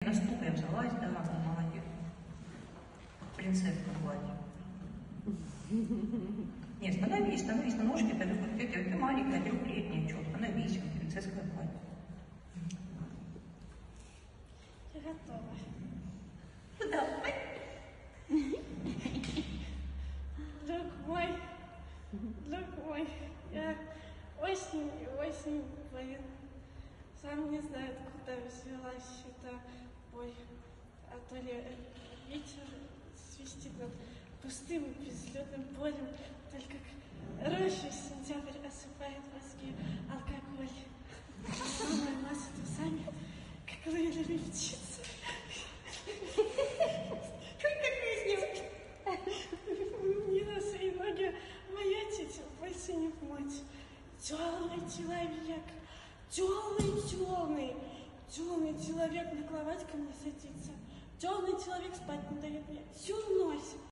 На стул я взялась, да, молодец. Принцесска платье. Нет, становись на ножки, ты маленькая, трехлетняя, что, становись, принцесское платье. Я готова. Ну давай. Друг мой, я очень блин, сам не знаю, откуда взялась эта боль. А то ли ветер свистит над пустым безлюдным полем, только как рощу сентябрь осыпает мозги алкоголь. Самая масса трусами, как лыжами птицы. Не на свои ноги маячить, больше не помочь. Темный человек на кровать ко мне садится. Темный человек спать не дает мне. Всю